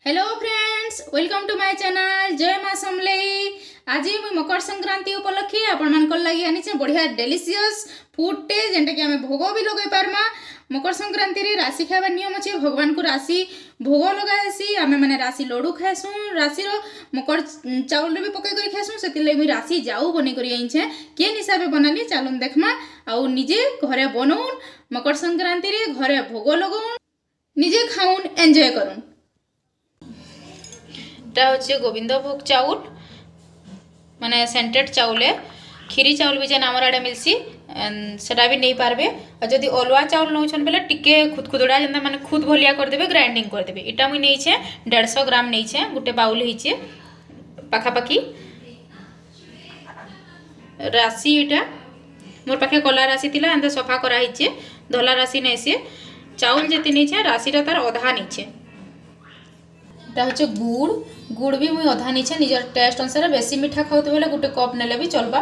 Hello friends, welcome to my channel जय माँ समलेई। आज मुझे मकर संक्रांति उपलक्षे आपण मानकर लगी आनी बढ़िया डेलीशियस फूडटे जेनटा कि आम भोग भी लगे पार्मा। मकर संक्रांति रे राशि खाइबार नियम अच्छे। भगवान को राशि भोग लगासी आम मैंने राशि लड्डू खाएसुँ। राशि मकर चाउल भी पकई खाएसुँ। से मुझे राशि जाऊ बन कर केन हिसाब से बनाली चलून देखमा। आउ निजे घरे बनाऊन मकर संक्रांति रे घरे भोग लगाऊन निजे खाऊन एंजॉय करूँ। हे गोविंद भोग चाउल माने सेंटेड चाउल है। खीरी चाउल भी जेन आमर आड़े मिलसी सेटा भी नहीं पारबे। और जदि अलुआ चाउल नौछन बेले टिके खुदखुदड़ा जेनता माने खुद भलिया कर देबे, ग्राइंडिंग कर देबे। इटा मुई नहीं छे 150 ग्राम नहीं छे, गुटे बाउल हिचे पाखापाखी राशि। इटा मोर पाखे कला राशि थिला एंता सफा करा हिचे। धला राशि नहीं से चाउल जेति नहीं छे राशिटा तार अधा नहीं छे। इटा होचे गुड़। गुड़ भी मुई अधा नीचे निजर टेस्ट अनुसार। बेसी मीठा खाते बेले गोटे कप नेले भी चलबा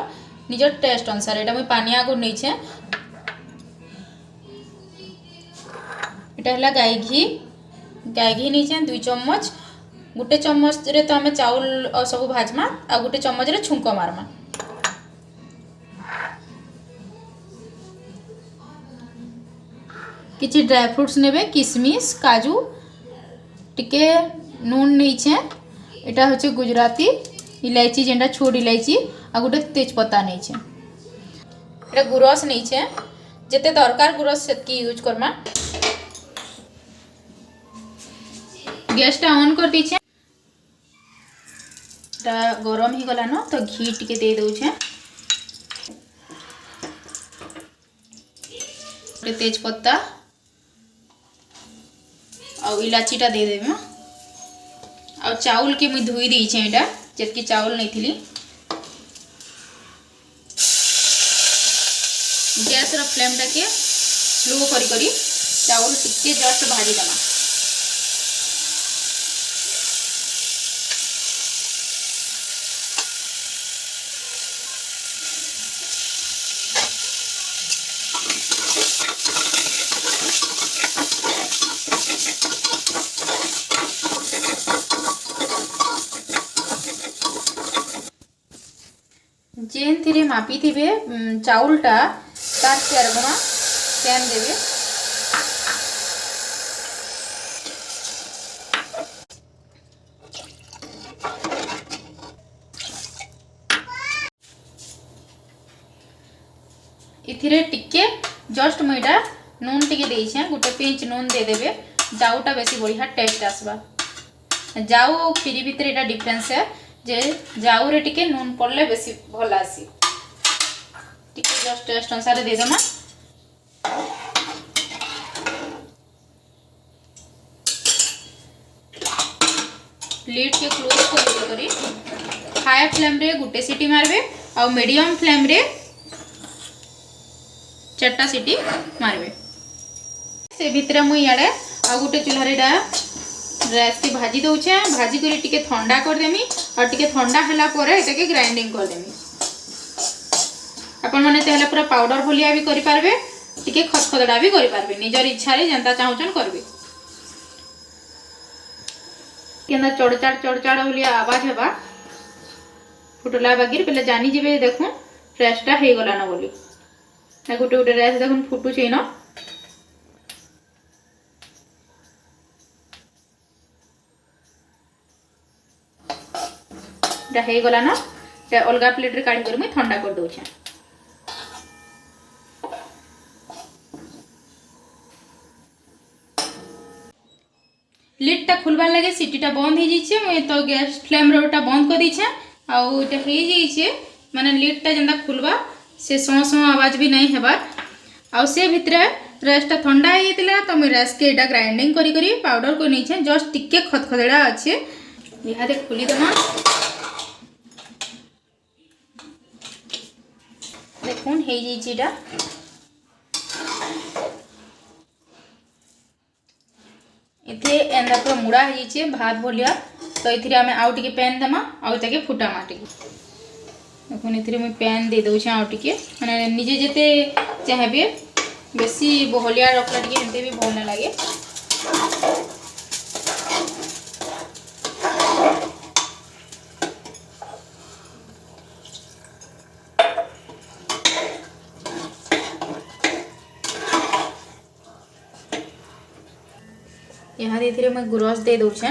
निजर टेस्ट अनुसार। एटा मुई पानिया गुड़ नीचे। इटा हला गाय घी। गाय घी नीचे 2 चम्मच। गोटे चम्मच रे तो आम चाउल और सब भाजमा आ गोटे चम्मच रे छुंक मारमा। किछि ड्राई फ्रूट्स नेबे, किशमिश काजू, टिके नून नहीं। इटा होचे गुजराती इलायची जेंटा छोट इलायची आ गोटे तेजपत्ता नहीं। इटा गुरस नहीं जेते दरकार गुरस सेतकी यूज करमा। गैस टा ऑन कर दीछे। इटा गरम ही गला न तो घी टिके दे दउछे। तेजपत्ता और इलायची टा दे देबे। और चाउल के मुई धोई देइछे। एटा जेतकी चाउल नहीं थिली। गैस रो फ्लेम टा के स्लो करी करी चाउल टिके जस्ट भाजी देमा। जेन थी मापी थे चाउलटा तार चारगुणा पैन देवे। इथिरे टिके जस्ट मुईटा नून टिके देइछे। गोटे पिंच नून दे देबे। जाऊटा बेसी बढ़िया टेस्ट आसबा। जाऊ और खीरी भितर एटा डिफरेंस है जे जाऊ रे टिके नून पड़ले बेसी भल आसी। टिके जस्ट टेस्ट अनुसार दे देमा। लिड के क्लोज करी हाई फ्लेम रे गुटे सीटी मारबे और मीडियम फ्लेम रे 4टा सीटी मारबे। से भितर मुई याडे आ गुटे चूल्हा रे राइस की भाजी दउछे। भाजी करी टिके ठंडा कर देमी और टिके ठंडा हला परे एटाके ग्राइंडिंग कर देमी। अपन माने तेहला पूरा पाउडर भलिया भी करि पारबे, टिके खदखदड़ा भी करि पारबे। निजर इच्छा रे जनता चाहउछन करबे। केना चड़चाड़ भलिया आवाज हेबा फुटला बागिर पहले जानी जेबे। देखुन फ्रेशटा हे गला न बोली। ना गुटे गुटे राइस देखुन फुटुछे न। हे गला न। अलगा प्लेट रे काढी कर मैं ठंडा कर दउछे। लिड टा खुलबार लगे सीटीटा बंद हो जाइए। मुझे तो गैस फ्लेम रोटा बंद कर दीछे। आउ इटा हो जाइए माने लिडटा जेंता खुलबा से सौ आवाज भी नहीं हेबार। आउ से भितरे राइसटा ठंडा हो जाइतिला तो मुझे राइस के एटा ग्राइंडिंग करी करी पाउडर को नहीं। जस्ट टिके खदखदड़ा अच्छे इहादे खुली देमा। देखुन हे जाइए। इथे एंदा पूरा मुड़ा हो भात भलिया। तो इथिरे आमे आउ टिके पैन देमा आउ ताके फुटामा टिके। देखुन इथिरे मुई पैन दे दउछे आउ टिके माने निजे जेते चाहबे। बेसी बहलिया रखला टिके एंते भी भल न लागे। यहाँ धीरे मैं गुरस दे दूचे।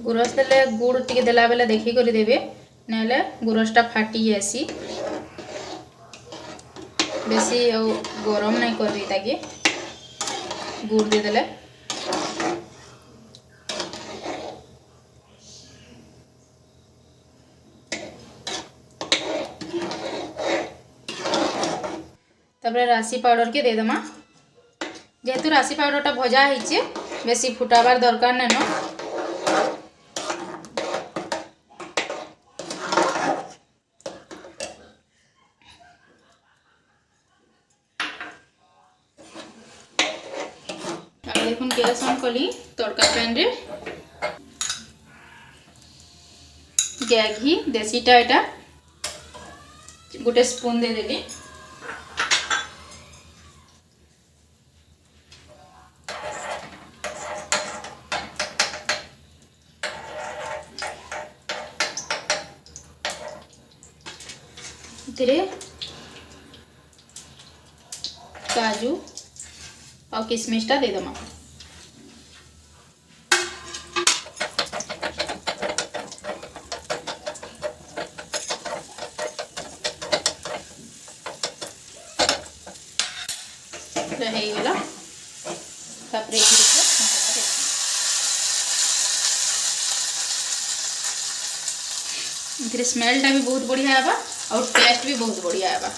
गुरस देले गुड़ टिके देला बेले देखी कर देवे नहले गुरसटा फाटी जासी। बेसी गरम नहीं करबी ताकि गुड़ दे देले। तबरे राशि पाउडर के दे दमा। जेहेतु राशि पाउडरटा भजा होइछे बेसी फुटाबार दरकार नै न। देखुन गैस ऑन कली तड़का पैन रे गाय घी देसीटा एटा गोटे स्पून दे देली। धीरे काजू और किशमिशटा दे दमा। रहेगला तापरे इधर स्मेलटा भी बहुत बढ़िया आवा और टेस्ट भी बहुत बढ़िया आवा।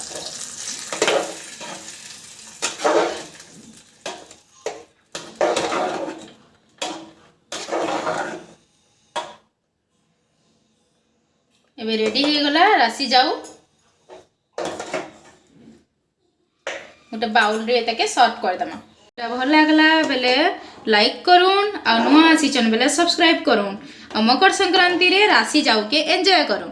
एबे रेडी हो गला राशि जाऊ गोटे बाउल रे ताके सर्व कर दमा। भल लागला बेले लाइक करूँ आ नुआ आसीचन बेले सब्सक्राइब करूँ। मकर संक्रांति रे राशि जाऊ के एंजॉय करूँ।